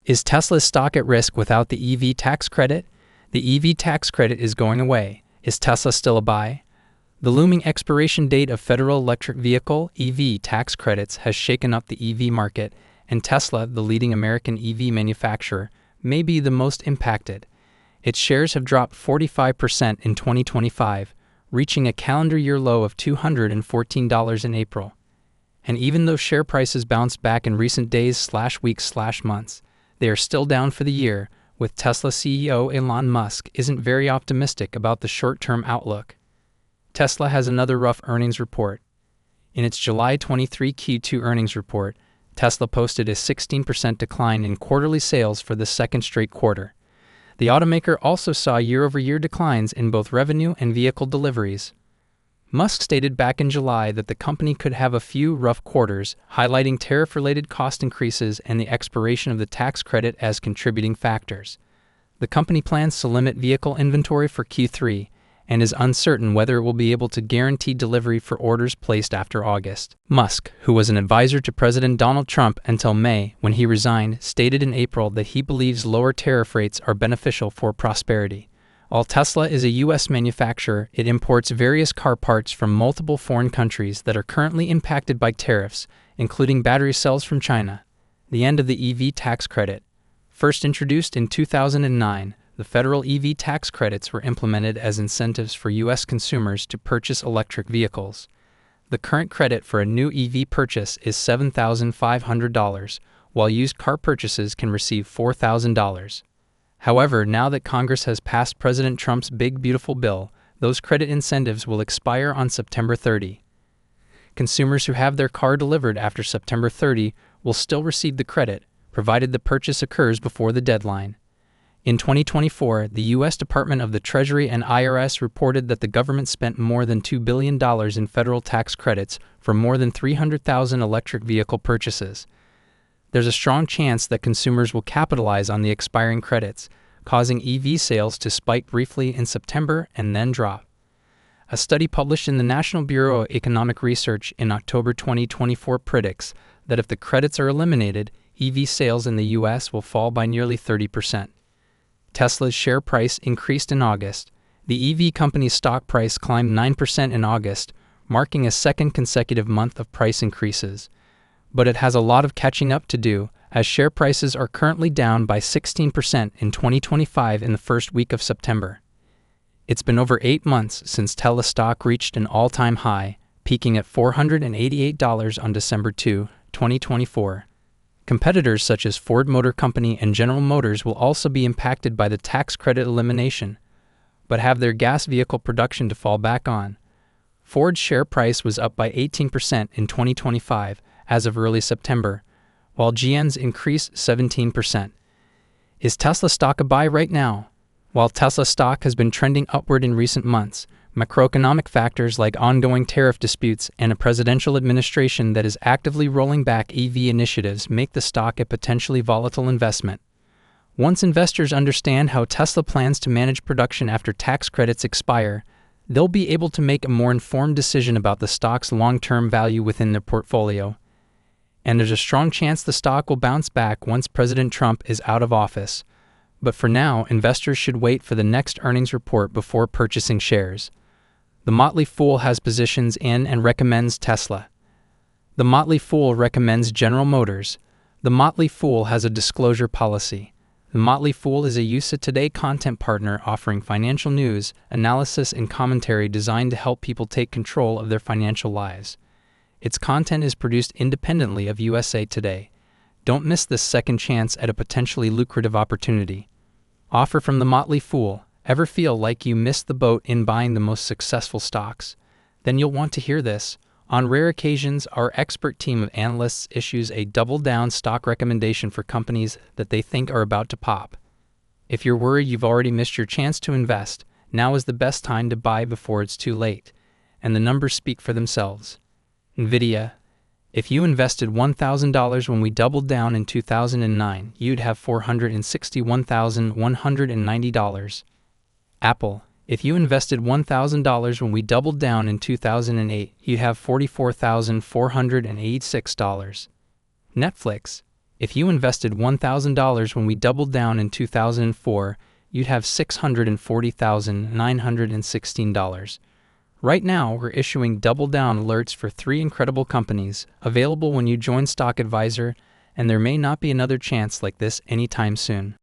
Is Tesla's stock at risk without the EV tax credit? The EV tax credit is going away. Is Tesla still a buy? The looming expiration date of federal electric vehicle (EV) tax credits has shaken up the EV market, and Tesla, the leading American EV manufacturer, may be the most impacted. Its shares have dropped 45% in 2025, reaching a calendar year low of $214 in April. And even though share prices bounced back in recent days/weeks/months, they are still down for the year, with Tesla CEO Elon Musk isn't very optimistic about the short-term outlook. Tesla has another rough earnings report. In its July 23 Q2 earnings report, Tesla posted a 16% decline in quarterly sales for the second straight quarter. The automaker also saw year-over-year declines in both revenue and vehicle deliveries. Musk stated back in July that the company could have a few rough quarters, highlighting tariff-related cost increases and the expiration of the tax credit as contributing factors. The company plans to limit vehicle inventory for Q3 and is uncertain whether it will be able to guarantee delivery for orders placed after August. Musk, who was an advisor to President Donald Trump until May when he resigned, stated in April that he believes lower tariff rates are beneficial for prosperity. While Tesla is a U.S. manufacturer, it imports various car parts from multiple foreign countries that are currently impacted by tariffs, including battery cells from China. The end of the EV tax credit. First introduced in 2009, the federal EV tax credits were implemented as incentives for U.S. consumers to purchase electric vehicles. The current credit for a new EV purchase is $7,500, while used car purchases can receive $4,000. However, now that Congress has passed President Trump's Big Beautiful Bill, those credit incentives will expire on September 30. Consumers who have their car delivered after September 30 will still receive the credit, provided the purchase occurs before the deadline. In 2024, the U.S. Department of the Treasury and IRS reported that the government spent more than $2 billion in federal tax credits for more than 300,000 electric vehicle purchases. There's a strong chance that consumers will capitalize on the expiring credits, causing EV sales to spike briefly in September and then drop. A study published in the National Bureau of Economic Research in October 2024 predicts that if the credits are eliminated, EV sales in the U.S. will fall by nearly 30%. Tesla's share price increased in August. The EV company's stock price climbed 9% in August, marking a second consecutive month of price increases. But it has a lot of catching up to do, as share prices are currently down by 16% in 2025 in the first week of September. It's been over 8 months since Tesla stock reached an all-time high, peaking at $488 on December 2, 2024. Competitors such as Ford Motor Company and General Motors will also be impacted by the tax credit elimination, but have their gas vehicle production to fall back on. Ford's share price was up by 18% in 2025 as of early September, while GM's increased 17%. Is Tesla stock a buy right now? While Tesla stock has been trending upward in recent months, macroeconomic factors like ongoing tariff disputes and a presidential administration that is actively rolling back EV initiatives make the stock a potentially volatile investment. Once investors understand how Tesla plans to manage production after tax credits expire, they'll be able to make a more informed decision about the stock's long-term value within their portfolio. And there's a strong chance the stock will bounce back once President Trump is out of office. But for now, investors should wait for the next earnings report before purchasing shares. The Motley Fool has positions in and recommends Tesla. The Motley Fool recommends General Motors. The Motley Fool has a disclosure policy. The Motley Fool is a USA Today content partner offering financial news, analysis, and commentary designed to help people take control of their financial lives. Its content is produced independently of USA Today. Don't miss this second chance at a potentially lucrative opportunity. Offer from the Motley Fool. Ever feel like you missed the boat in buying the most successful stocks? Then you'll want to hear this. On rare occasions, our expert team of analysts issues a double-down stock recommendation for companies that they think are about to pop. If you're worried you've already missed your chance to invest, now is the best time to buy before it's too late. And the numbers speak for themselves. NVIDIA. If you invested $1,000 when we doubled down in 2009, you'd have $461,190. Apple. If you invested $1,000 when we doubled down in 2008, you'd have $44,486. Netflix. If you invested $1,000 when we doubled down in 2004, you'd have $640,916. Right now, we're issuing double down alerts for 3 incredible companies, available when you join Stock Advisor, and there may not be another chance like this anytime soon.